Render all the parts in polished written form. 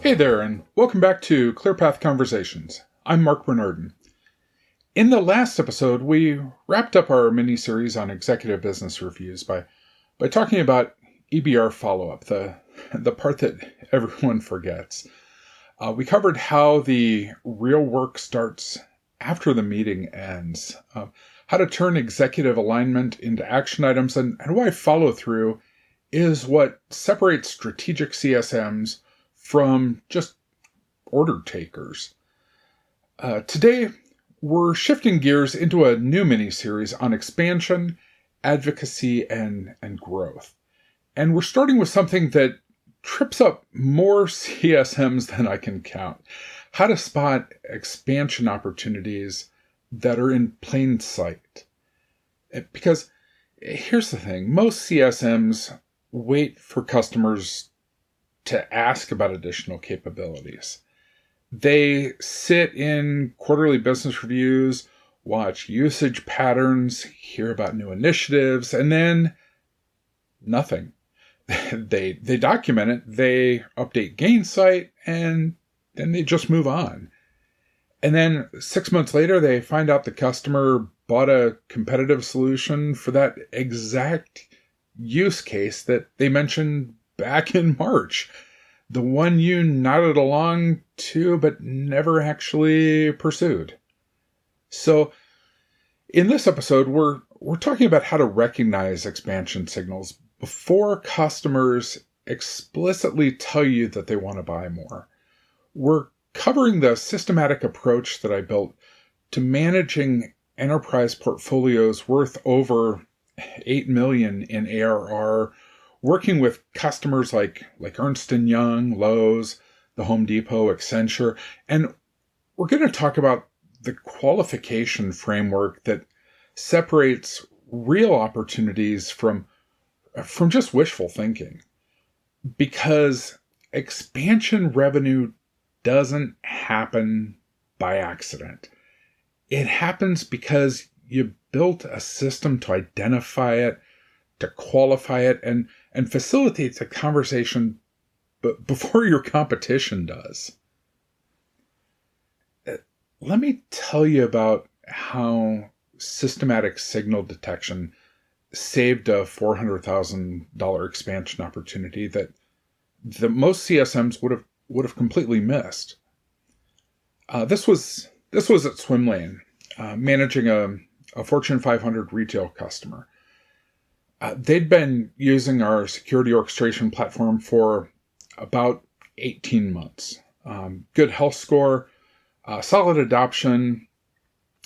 Hey there, and welcome back to ClearPath Conversations. I'm Mark Bernardin. In the last episode, we wrapped up our mini-series on executive business reviews by talking about EBR follow-up, the part that everyone forgets. We covered how the real work starts after the meeting ends, how to turn executive alignment into action items, and why follow-through is what separates strategic CSMs from just order takers. Today, we're shifting gears into a new mini-series on expansion, advocacy, and growth. And we're starting with something that trips up more CSMs than I can count. How to spot expansion opportunities that are in plain sight. Because here's the thing, most CSMs wait for customers to ask about additional capabilities. They sit in quarterly business reviews, watch usage patterns, hear about new initiatives, and then nothing. They document it, they update Gainsight, and then they just move on. And then 6 months later, they find out the customer bought a competitive solution for that exact use case that they mentioned back in March. The one you nodded along to but never actually pursued. So in this episode, we're talking about how to recognize expansion signals before customers explicitly tell you that they want to buy more. We're covering the systematic approach that I built to managing enterprise portfolios worth over $8 million in ARR, working with customers like Ernst Young, Lowe, the Home Depot, Accenture, and we're going to talk about the qualification framework that separates real opportunities from just wishful thinking. Because expansion revenue doesn't happen by accident. It happens because you built a system to identify it, to qualify it, and facilitate the conversation before your competition does. Let me tell you about how systematic signal detection saved a $400,000 expansion opportunity that most CSMs would have completely missed. This was at Swim Lane, managing a Fortune 500 retail customer. They'd been using our security orchestration platform for about 18 months. Good health score, solid adoption,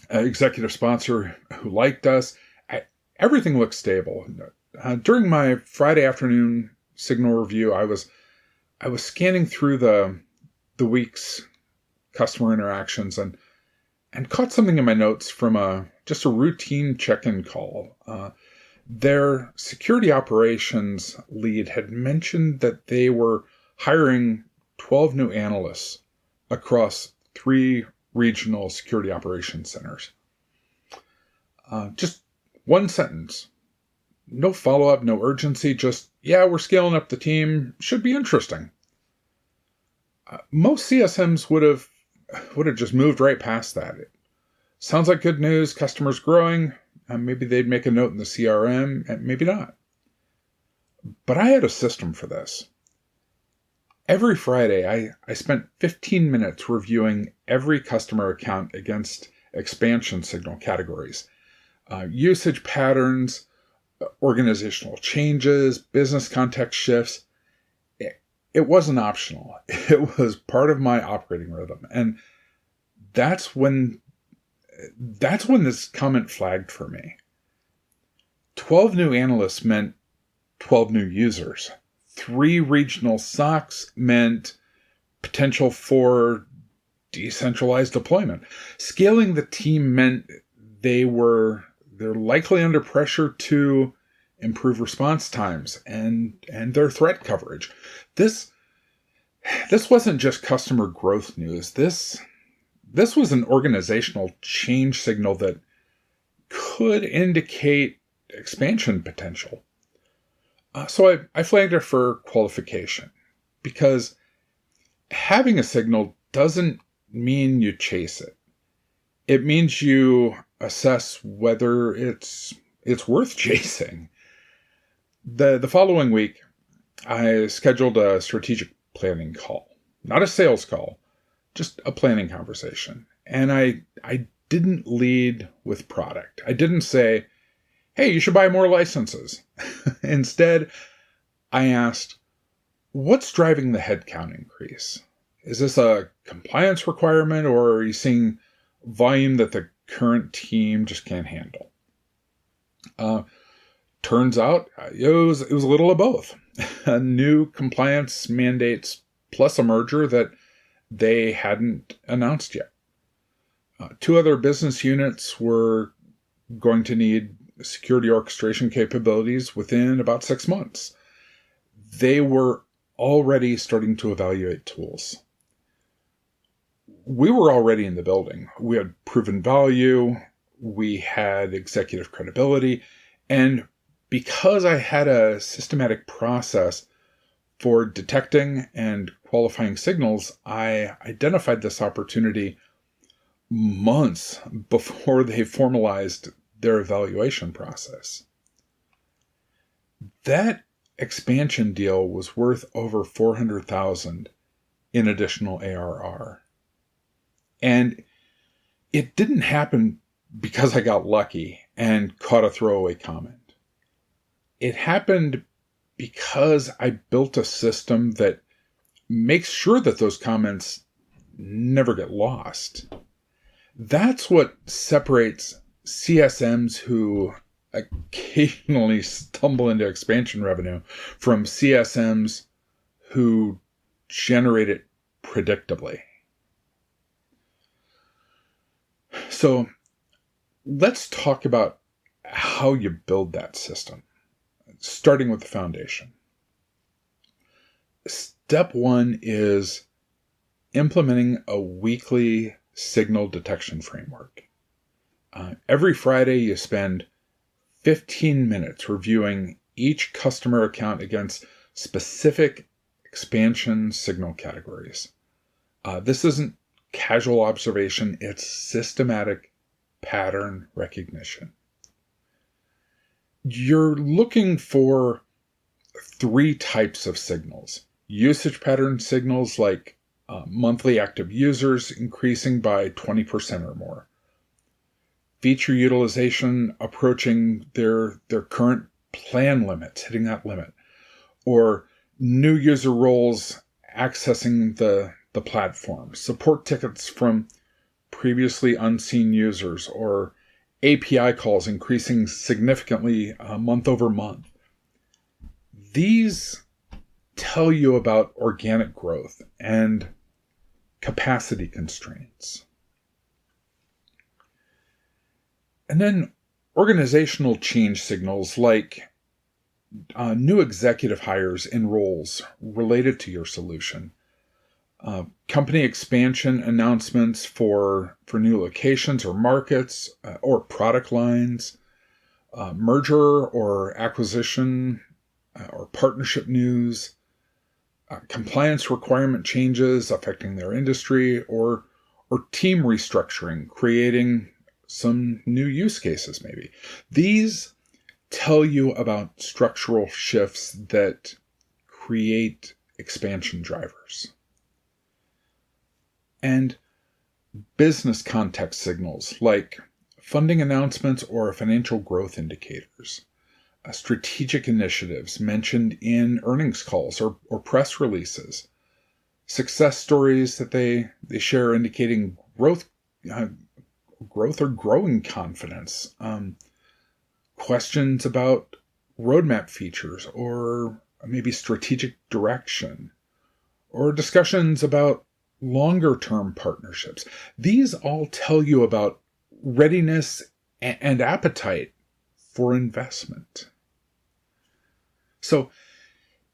executive sponsor who liked us. Everything looked stable. During my Friday afternoon signal review, I was scanning through the week's customer interactions and caught something in my notes from just a routine check-in call. Their security operations lead had mentioned that they were hiring 12 new analysts across 3 regional security operations centers. Just one sentence. No follow-up, no urgency, just, yeah, we're scaling up the team. Should be interesting. Most CSMs would have just moved right past that. It sounds like good news, customers growing. Maybe they'd make a note in the CRM, and maybe not. But I had a system for this. Every Friday, I spent 15 minutes reviewing every customer account against expansion signal categories. Usage patterns, organizational changes, business context shifts. It wasn't optional. It was part of my operating rhythm. And that's when this comment flagged for me. 12 new analysts meant 12 new users. 3 regional SOCs meant potential for decentralized deployment. Scaling the team meant they're likely under pressure to improve response times and their threat coverage. This wasn't just customer growth news. This was an organizational change signal that could indicate expansion potential. So I flagged it for qualification because having a signal doesn't mean you chase it. It means you assess whether it's worth chasing. The following week, I scheduled a strategic planning call. Not a sales call, just a planning conversation. And I didn't lead with product. I didn't say, hey, you should buy more licenses. Instead, I asked, what's driving the headcount increase? Is this a compliance requirement, or are you seeing volume that the current team just can't handle? Turns out it was a little of both. New compliance mandates plus a merger that they hadn't announced yet. Two other business units were going to need security orchestration capabilities within about 6 months. They were already starting to evaluate tools. We were already in the building. We had proven value. We had executive credibility. And because I had a systematic process for detecting and qualifying signals, I identified this opportunity months before they formalized their evaluation process. That expansion deal was worth over $400,000 in additional ARR. And it didn't happen because I got lucky and caught a throwaway comment. It happened because I built a system that makes sure that those comments never get lost. That's what separates CSMs who occasionally stumble into expansion revenue from CSMs who generate it predictably. So let's talk about how you build that system, starting with the foundation. Step one is implementing a weekly signal detection framework. Every Friday, you spend 15 minutes reviewing each customer account against specific expansion signal categories. This isn't casual observation, it's systematic pattern recognition. You're looking for 3 types of signals. Usage pattern signals like monthly active users increasing by 20% or more. Feature utilization approaching their current plan limits, hitting that limit. Or new user roles accessing the platform. Support tickets from previously unseen users, or API calls increasing significantly month over month. These tell you about organic growth and capacity constraints. And then organizational change signals like new executive hires in roles related to your solution. Company expansion announcements for new locations or markets or product lines, merger or acquisition or partnership news, compliance requirement changes affecting their industry, or team restructuring, creating some new use cases maybe. These tell you about structural shifts that create expansion drivers. And business context signals like funding announcements or financial growth indicators, strategic initiatives mentioned in earnings calls or press releases, success stories that they share indicating growth or growing confidence, questions about roadmap features or maybe strategic direction, or discussions about longer-term partnerships. These all tell you about readiness and appetite for investment. So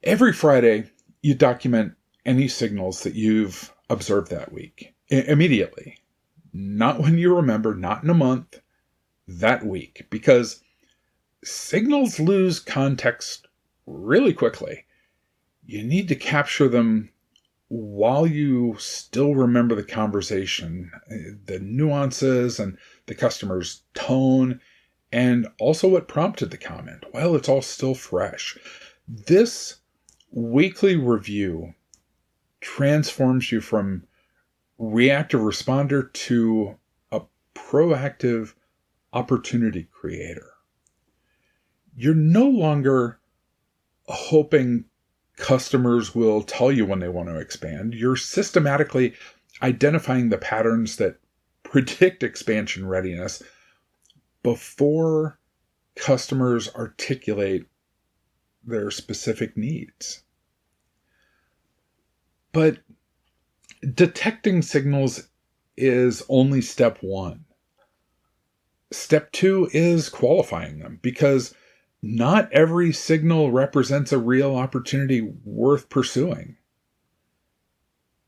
every Friday, you document any signals that you've observed that week immediately. Not when you remember, not in a month, that week, because signals lose context really quickly. You need to capture them while you still remember the conversation, the nuances and the customer's tone, and also what prompted the comment, while it's all still fresh. This weekly review transforms you from reactive responder to a proactive opportunity creator. You're no longer hoping customers will tell you when they want to expand. You're systematically identifying the patterns that predict expansion readiness before customers articulate their specific needs. But detecting signals is only step one. Step two is qualifying them, because not every signal represents a real opportunity worth pursuing.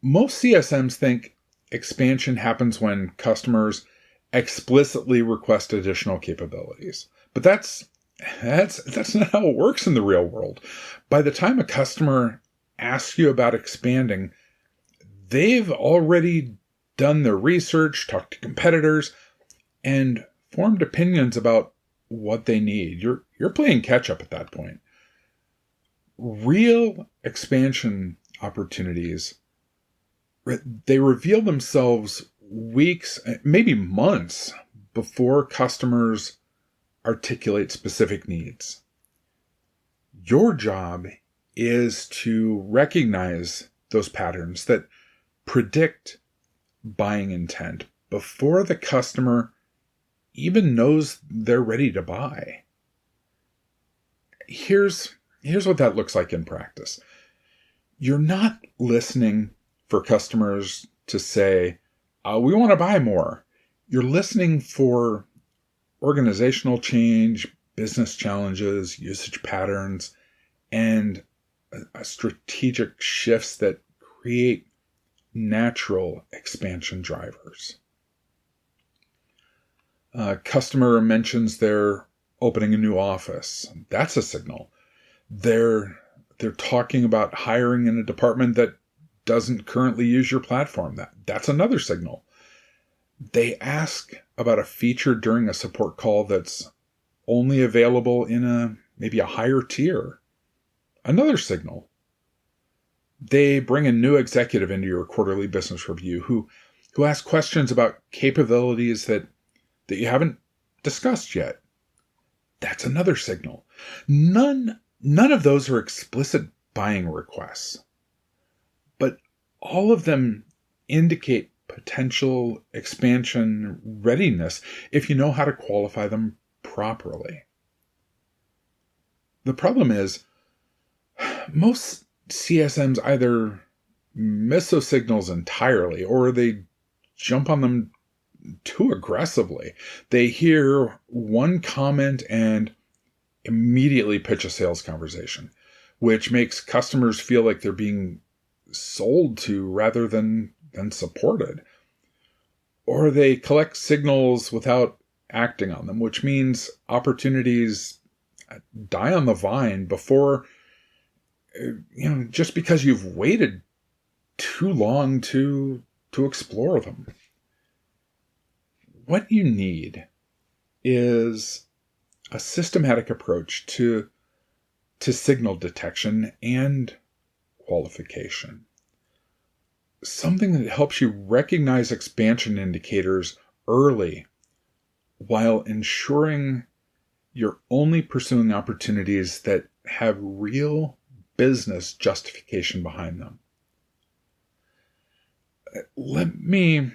Most CSMs think expansion happens when customers explicitly request additional capabilities. But that's not how it works in the real world. By the time a customer asks you about expanding, they've already done their research, talked to competitors, and formed opinions about what they need. You're playing catch up at that point. Real expansion opportunities, they reveal themselves weeks, maybe months before customers articulate specific needs. Your job is to recognize those patterns that predict buying intent before the customer even knows they're ready to buy. Here's what that looks like in practice. You're not listening for customers to say, we want to buy more. You're listening for organizational change, business challenges, usage patterns, and strategic shifts that create natural expansion drivers. A customer mentions they're opening a new office. That's a signal. They're talking about hiring in a department that doesn't currently use your platform. That's another signal. They ask about a feature during a support call that's only available in maybe a higher tier. Another signal. They bring a new executive into your quarterly business review who asks questions about capabilities that you haven't discussed yet. That's another signal. None of those are explicit buying requests, but all of them indicate potential expansion readiness if you know how to qualify them properly. The problem is, most CSMs either miss those signals entirely or they jump on them too aggressively. They hear one comment and immediately pitch a sales conversation, which makes customers feel like they're being sold to rather than supported. Or they collect signals without acting on them, which means opportunities die on the vine before, just because you've waited too long to explore them. What you need is a systematic approach to signal detection and qualification. Something that helps you recognize expansion indicators early while ensuring you're only pursuing opportunities that have real business justification behind them. Let me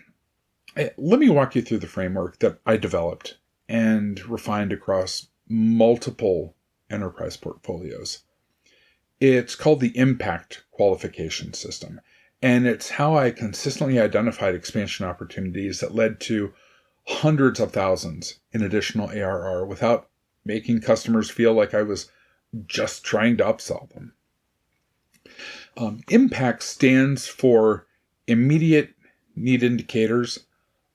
walk you through the framework that I developed and refined across multiple enterprise portfolios. It's called the Impact Qualification System, and it's how I consistently identified expansion opportunities that led to hundreds of thousands in additional ARR without making customers feel like I was just trying to upsell them. Impact stands for immediate need indicators,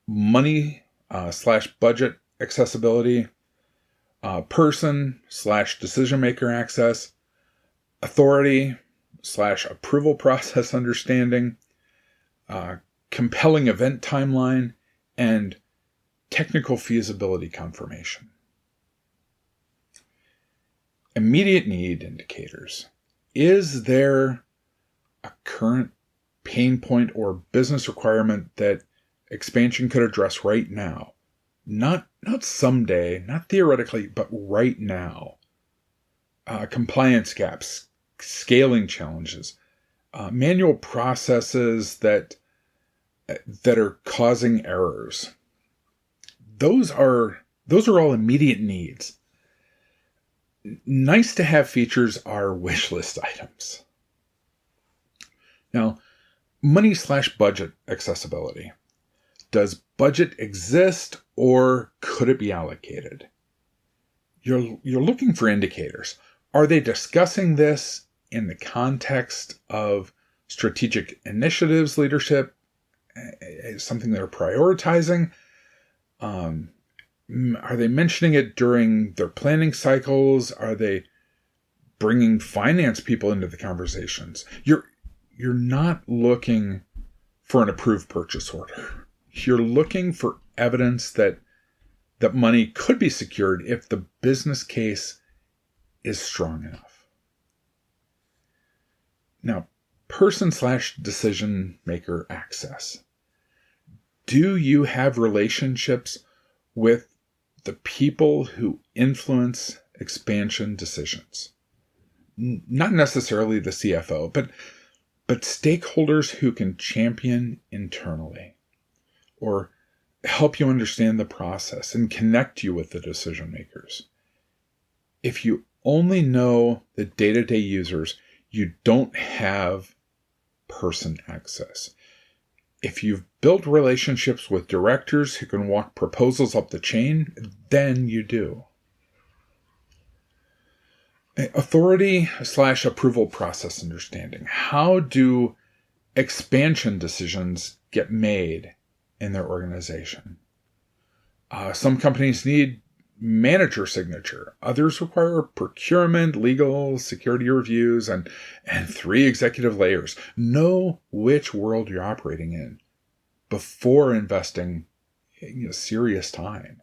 money / budget accessibility, person / decision maker access, authority approval process understanding, compelling event timeline, and technical feasibility confirmation. Immediate need indicators. Is there a current pain point or business requirement that expansion could address right now? Not someday, not theoretically, but right now. Compliance gaps, scaling challenges, manual processes that are causing errors. Those are all immediate needs. Nice to have features are wish list items. Now, money/budget accessibility. Does budget exist or could it be allocated? You're looking for indicators. Are they discussing this in the context of strategic initiatives leadership? Something they're prioritizing? Are they mentioning it during their planning cycles? Are they bringing finance people into the conversations? You're not looking for an approved purchase order. You're looking for evidence that money could be secured if the business case is strong enough. Now, person/decision maker access. Do you have relationships with the people who influence expansion decisions? Not necessarily the CFO, but stakeholders who can champion internally or help you understand the process and connect you with the decision makers. If you only know the day-to-day users, you don't have person access. If you've built relationships with directors who can walk proposals up the chain, then you do. Authority/approval process understanding. How do expansion decisions get made in their organization? Some companies need manager signature. Others require procurement, legal, security reviews, and 3 executive layers. Know which world you're operating in before investing serious time.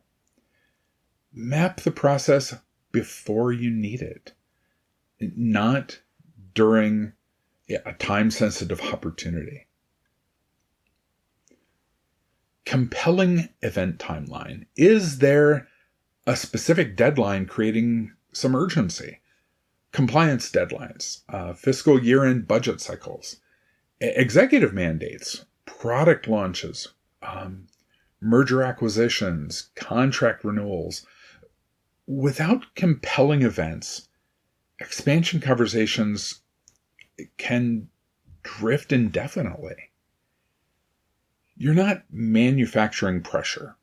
Map the process before you need it, not during a time-sensitive opportunity. Compelling event timeline. Is there a specific deadline creating some urgency? Compliance deadlines, fiscal year-end budget cycles, executive mandates, product launches, merger acquisitions, contract renewals. Without compelling events, expansion conversations can drift indefinitely. You're not manufacturing pressure.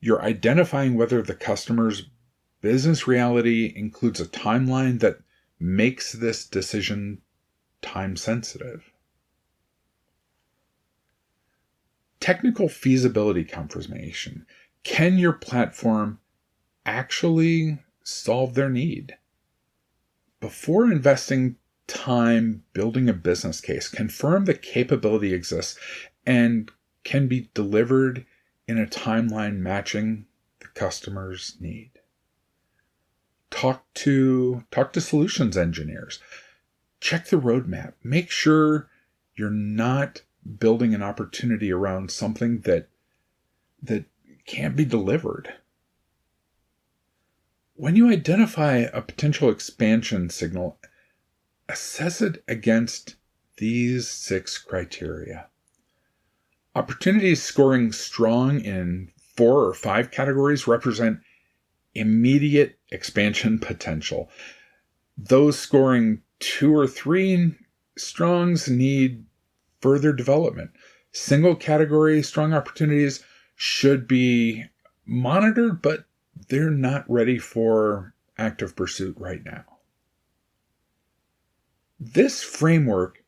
You're identifying whether the customer's business reality includes a timeline that makes this decision time sensitive. Technical feasibility confirmation. Can your platform actually solve their need? Before investing time building a business case, confirm the capability exists and can be delivered in a timeline matching the customer's need. Talk to solutions engineers. Check the roadmap. Make sure you're not building an opportunity around something that can't be delivered. When you identify a potential expansion signal, assess it against these 6 criteria. Opportunities scoring strong in 4 or 5 categories represent immediate expansion potential. Those scoring 2 or 3 strongs need further development. Single category strong opportunities should be monitored, but they're not ready for active pursuit right now. This framework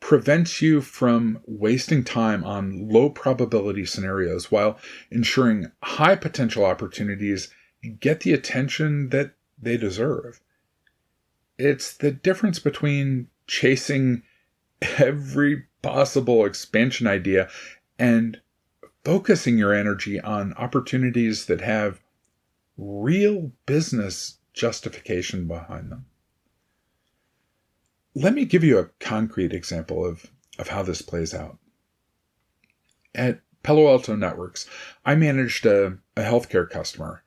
prevents you from wasting time on low probability scenarios while ensuring high potential opportunities get the attention that they deserve. It's the difference between chasing every possible expansion idea and focusing your energy on opportunities that have real business justification behind them. Let me give you a concrete example of how this plays out. At Palo Alto Networks, I managed a healthcare customer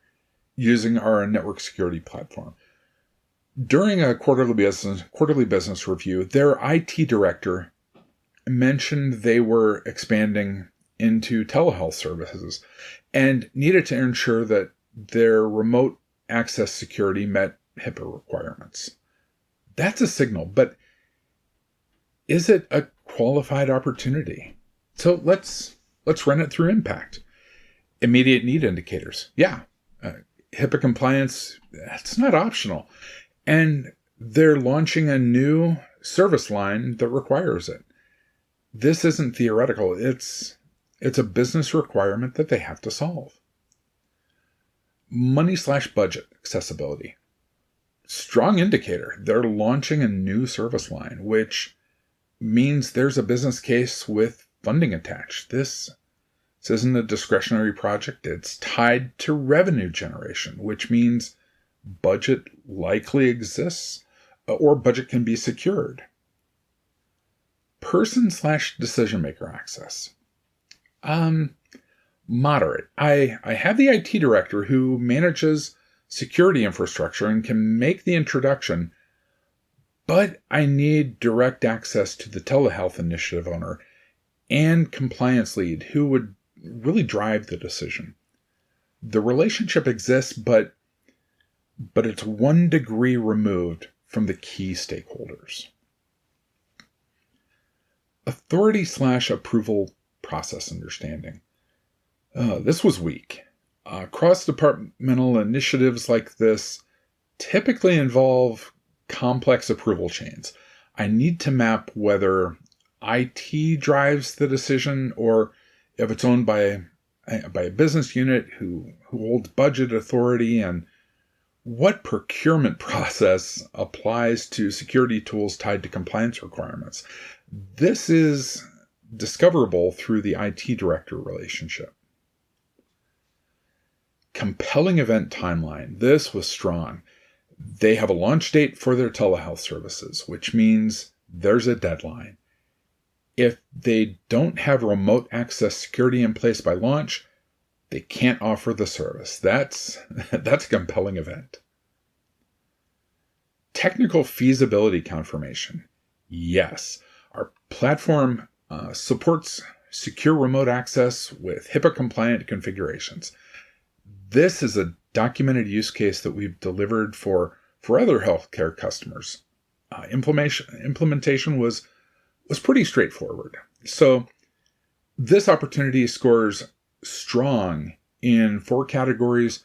using our network security platform. During a quarterly business review, their IT director mentioned they were expanding into telehealth services and needed to ensure that their remote access security met HIPAA requirements. That's a signal, but is it a qualified opportunity? So let's run it through impact. Immediate need indicators. Yeah. HIPAA compliance, that's not optional. And they're launching a new service line that requires it. This isn't theoretical. It's a business requirement that they have to solve. Money/budget accessibility. Strong indicator. They're launching a new service line, which means there's a business case with funding attached. This isn't a discretionary project. It's tied to revenue generation, which means budget likely exists or budget can be secured. Person/decision maker access. Moderate. I have the IT director who manages security infrastructure and can make the introduction, but I need direct access to the telehealth initiative owner and compliance lead who would really drive the decision. The relationship exists, but it's 1 degree removed from the key stakeholders. Authority/approval process understanding. This was weak. Cross-departmental initiatives like this typically involve complex approval chains. I need to map whether IT drives the decision or if it's owned by a business unit who holds budget authority, and what procurement process applies to security tools tied to compliance requirements. This is discoverable through the IT director relationship. Compelling event timeline. This was strong. They have a launch date for their telehealth services, which means there's a deadline. If they don't have remote access security in place by launch, they can't offer the service. That's a compelling event. Technical feasibility confirmation. Yes, our platform supports secure remote access with HIPAA-compliant configurations. This is a documented use case that we've delivered for other healthcare customers. Implementation was pretty straightforward. So this opportunity scores strong in 4 categories,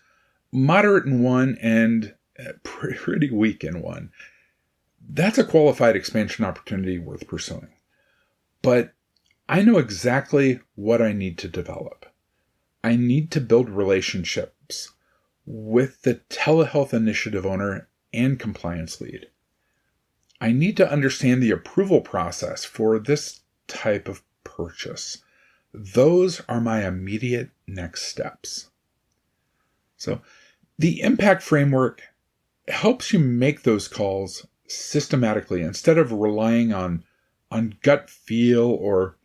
moderate in 1, and pretty weak in 1. That's a qualified expansion opportunity worth pursuing. But I know exactly what I need to develop. I need to build relationships with the telehealth initiative owner and compliance lead. I need to understand the approval process for this type of purchase. Those are my immediate next steps. So the impact framework helps you make those calls systematically instead of relying on gut feel or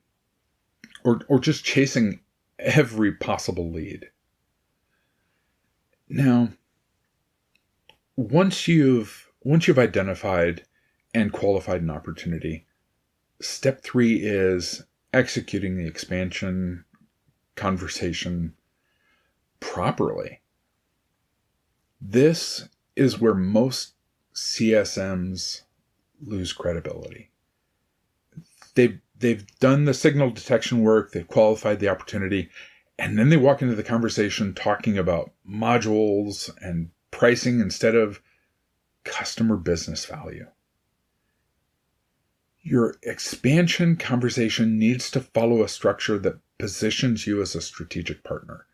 just chasing every possible lead. Now, once you've identified and qualified an opportunity, step 3 is executing the expansion conversation properly. This is where most CSMs lose credibility. They've done the signal detection work, they've qualified the opportunity, and then they walk into the conversation talking about modules and pricing instead of customer business value. Your expansion conversation needs to follow a structure that positions you as a strategic partner,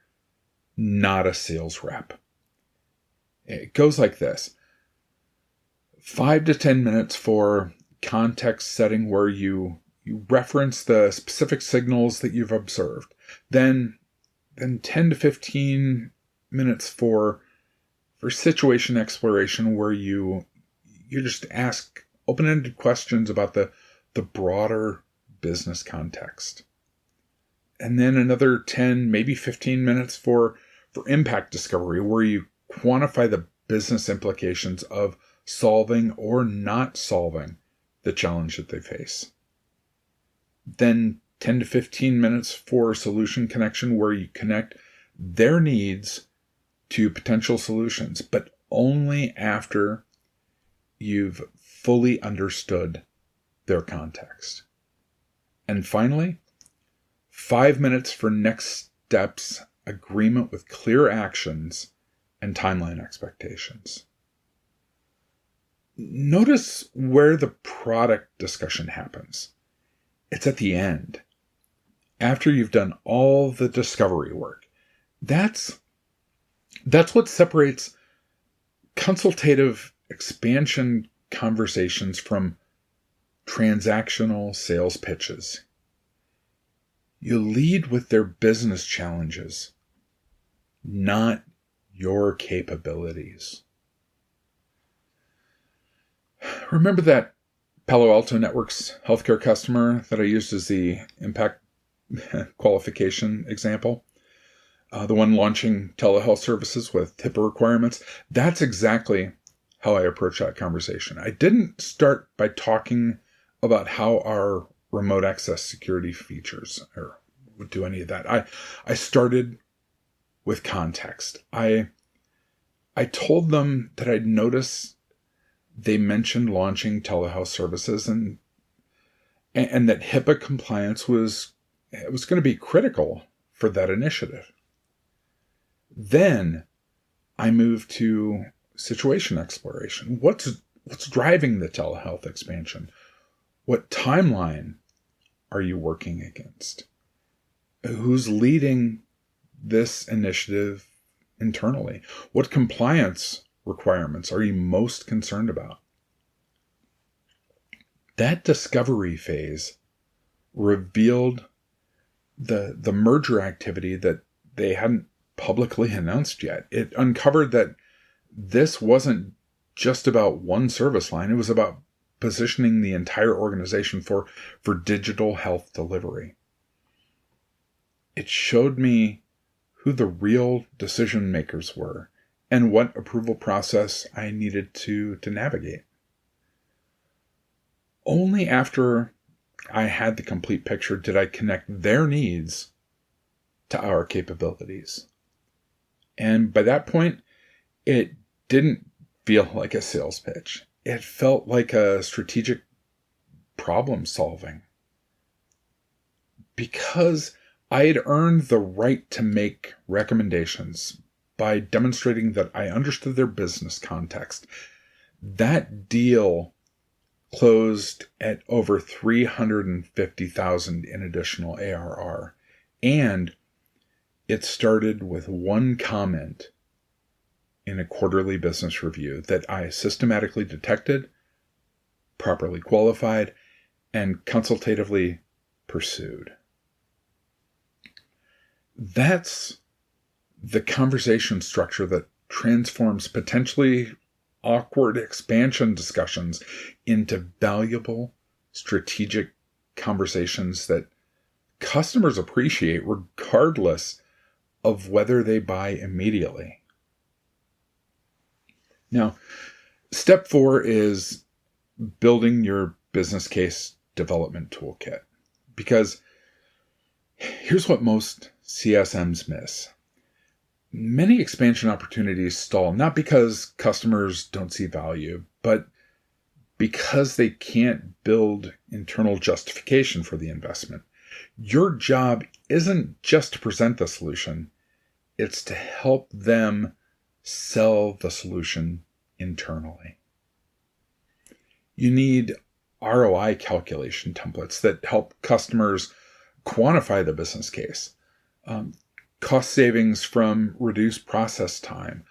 not a sales rep. It goes like this. 5 to 10 minutes for context setting, where you reference the specific signals that you've observed. Then 10 to 15 minutes for situation exploration, where you just ask open-ended questions about the broader business context. And then another 10, maybe 15 minutes for impact discovery, where you quantify the business implications of solving or not solving the challenge that they face. Then 10 to 15 minutes for solution connection, where you connect their needs to potential solutions, but only after you've fully understood their context. And finally, 5 minutes for next steps, agreement with clear actions and timeline expectations. Notice where the product discussion happens. It's at the end, after you've done all the discovery work. That's what separates consultative expansion conversations from transactional sales pitches. You lead with their business challenges, not your capabilities. Remember that Palo Alto Networks healthcare customer that I used as the impact qualification example? The one launching telehealth services with HIPAA requirements? That's exactly how I approached that conversation. I didn't start by talking about how our remote access security features or would do any of that. I started with context. I told them that I'd noticed they mentioned launching telehealth services and that HIPAA compliance was going to be critical for that initiative. Then I moved to situation exploration. What's driving the telehealth expansion? What timeline are you working against? Who's leading this initiative internally? What compliance requirements are you most concerned about? That discovery phase revealed the merger activity that they hadn't publicly announced yet. It uncovered that this wasn't just about one service line. It was about positioning the entire organization for digital health delivery. It showed me who the real decision makers were and what approval process I needed to navigate. Only after I had the complete picture did I connect their needs to our capabilities. And by that point, it didn't feel like a sales pitch. It felt like a strategic problem solving. Because I had earned the right to make recommendations by demonstrating that I understood their business context. That deal closed at over $350,000 in additional ARR. And it started with one comment in a quarterly business review that I systematically detected, properly qualified, and consultatively pursued. That's the conversation structure that transforms potentially awkward expansion discussions into valuable strategic conversations that customers appreciate regardless of whether they buy immediately. Now, step 4 is building your business case development toolkit. Because here's what most CSMs miss. Many expansion opportunities stall, not because customers don't see value, but because they can't build internal justification for the investment. Your job isn't just to present the solution, it's to help them sell the solution internally. You need ROI calculation templates that help customers quantify the business case. Cost savings from reduced process time,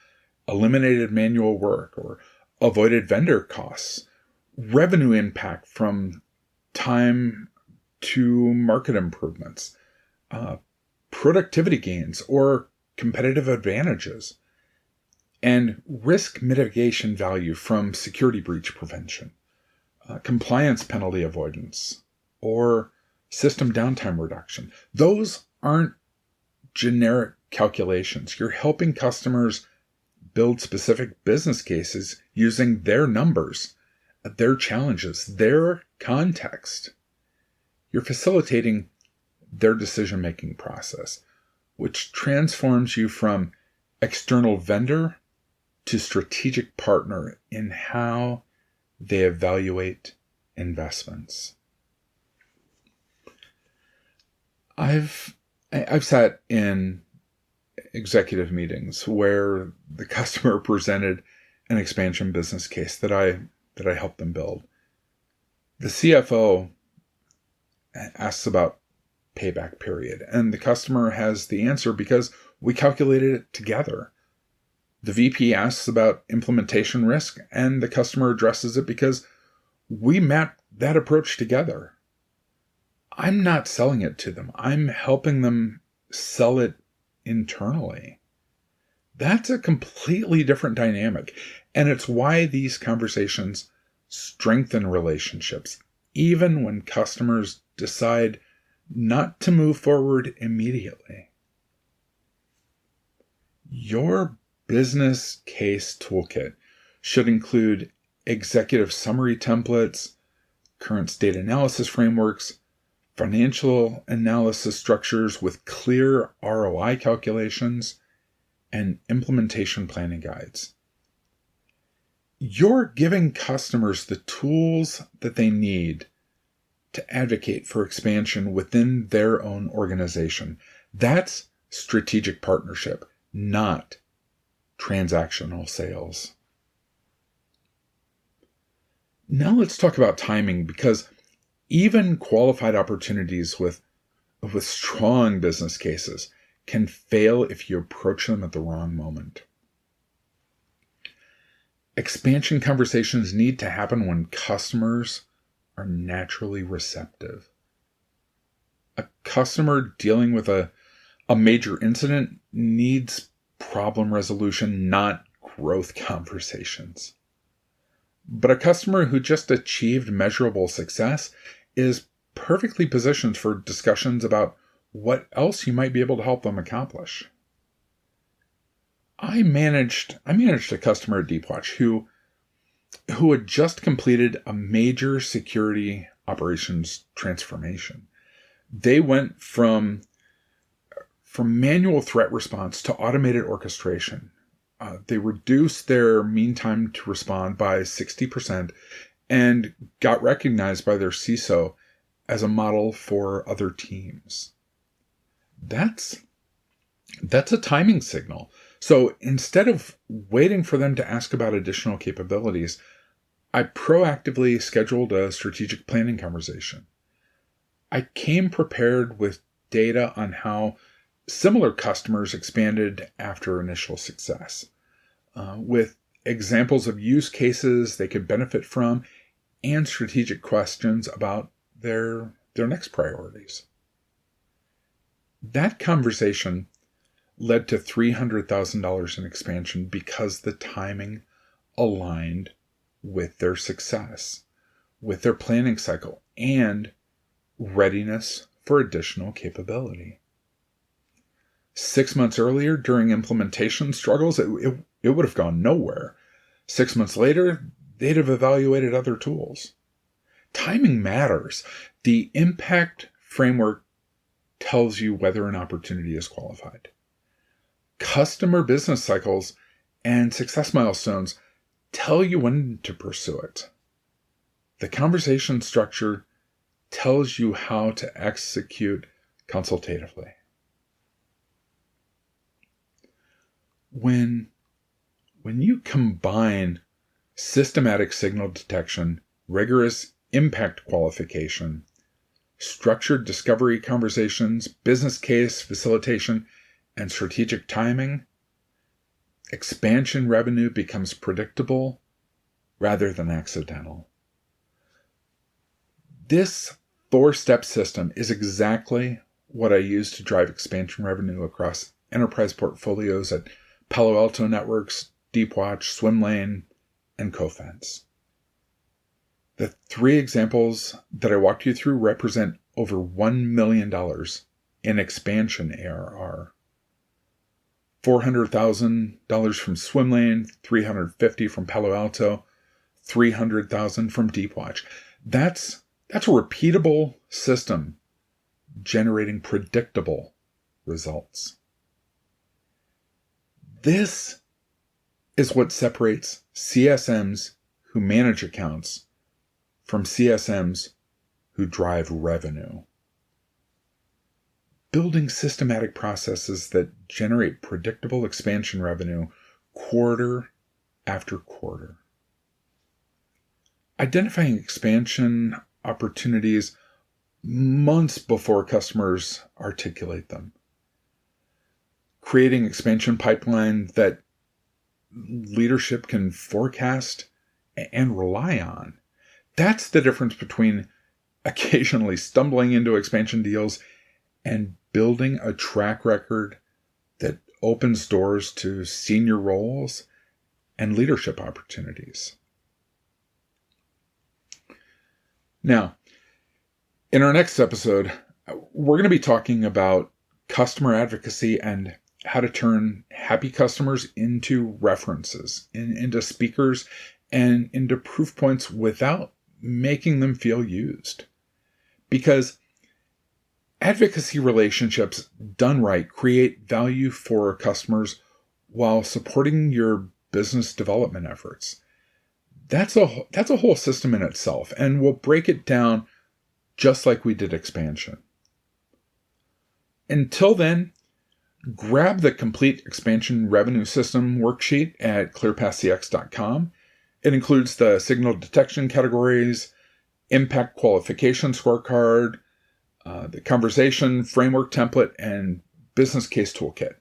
eliminated manual work, or avoided vendor costs, revenue impact from time to market improvements, productivity gains or competitive advantages, and risk mitigation value from security breach prevention, compliance penalty avoidance, or system downtime reduction. Those aren't generic calculations. You're helping customers build specific business cases using their numbers, their challenges, their context. You're facilitating their decision-making process, which transforms you from external vendor to strategic partner in how they evaluate investments. I've sat in executive meetings where the customer presented an expansion business case that I helped them build. The CFO asks about payback period, and the customer has the answer because we calculated it together. The VP asks about implementation risk, and the customer addresses it because we mapped that approach together. I'm not selling it to them. I'm helping them sell it internally. That's a completely different dynamic, and it's why these conversations strengthen relationships, even when customers decide not to move forward immediately. Your business case toolkit should include executive summary templates, current state analysis frameworks, financial analysis structures with clear ROI calculations, and implementation planning guides. You're giving customers the tools that they need to advocate for expansion within their own organization. That's strategic partnership, not transactional sales. Now let's talk about timing, because even qualified opportunities with strong business cases can fail if you approach them at the wrong moment. Expansion conversations need to happen when customers are naturally receptive. A customer dealing with a major incident needs problem resolution, not growth conversations. But a customer who just achieved measurable success is perfectly positioned for discussions about what else you might be able to help them accomplish. I managed a customer at Deepwatch who had just completed a major security operations transformation. They went from manual threat response to automated orchestration. They reduced their mean time to respond by 60% and got recognized by their CISO as a model for other teams. That's a timing signal. So instead of waiting for them to ask about additional capabilities, I proactively scheduled a strategic planning conversation. I came prepared with data on how similar customers expanded after initial success, with examples of use cases they could benefit from and strategic questions about their next priorities. That conversation led to $300,000 in expansion because the timing aligned with their success, with their planning cycle, and readiness for additional capability. 6 months earlier, during implementation struggles, it would have gone nowhere. 6 months later, they'd have evaluated other tools. Timing matters. The impact framework tells you whether an opportunity is qualified. Customer business cycles and success milestones tell you when to pursue it. The conversation structure tells you how to execute consultatively. When you combine systematic signal detection, rigorous impact qualification, structured discovery conversations, business case facilitation, and strategic timing, expansion revenue becomes predictable, rather than accidental. This 4-step system is exactly what I use to drive expansion revenue across enterprise portfolios at Palo Alto Networks, Deepwatch, Swimlane, and Cofence. The 3 examples that I walked you through represent over $1 million in expansion ARR. $400,000 from Swimlane, $350,000 from Palo Alto, $300,000 from Deepwatch. That's a repeatable system generating predictable results. This is what separates CSMs who manage accounts from CSMs who drive revenue. Building systematic processes that generate predictable expansion revenue quarter after quarter. Identifying expansion opportunities months before customers articulate them. Creating expansion pipeline that leadership can forecast and rely on. That's the difference between occasionally stumbling into expansion deals and building a track record that opens doors to senior roles and leadership opportunities. Now, in our next episode, we're going to be talking about customer advocacy and how to turn happy customers into references, into speakers, and into proof points without making them feel used. Because advocacy relationships done right create value for customers while supporting your business development efforts. That's a whole system in itself, and we'll break it down just like we did expansion. Until then, grab the complete expansion revenue system worksheet at clearpathcx.com. It includes the signal detection categories, impact qualification scorecard, the conversation framework template, and business case toolkit.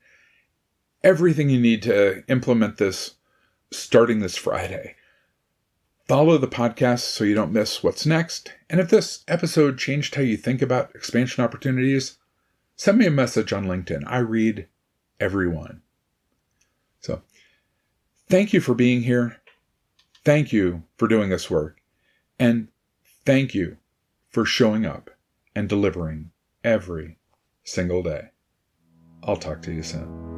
Everything you need to implement this starting this Friday. Follow the podcast so you don't miss what's next. And if this episode changed how you think about expansion opportunities, send me a message on LinkedIn. I read every one. So, thank you for being here. Thank you for doing this work. And thank you for showing up and delivering every single day. I'll talk to you soon.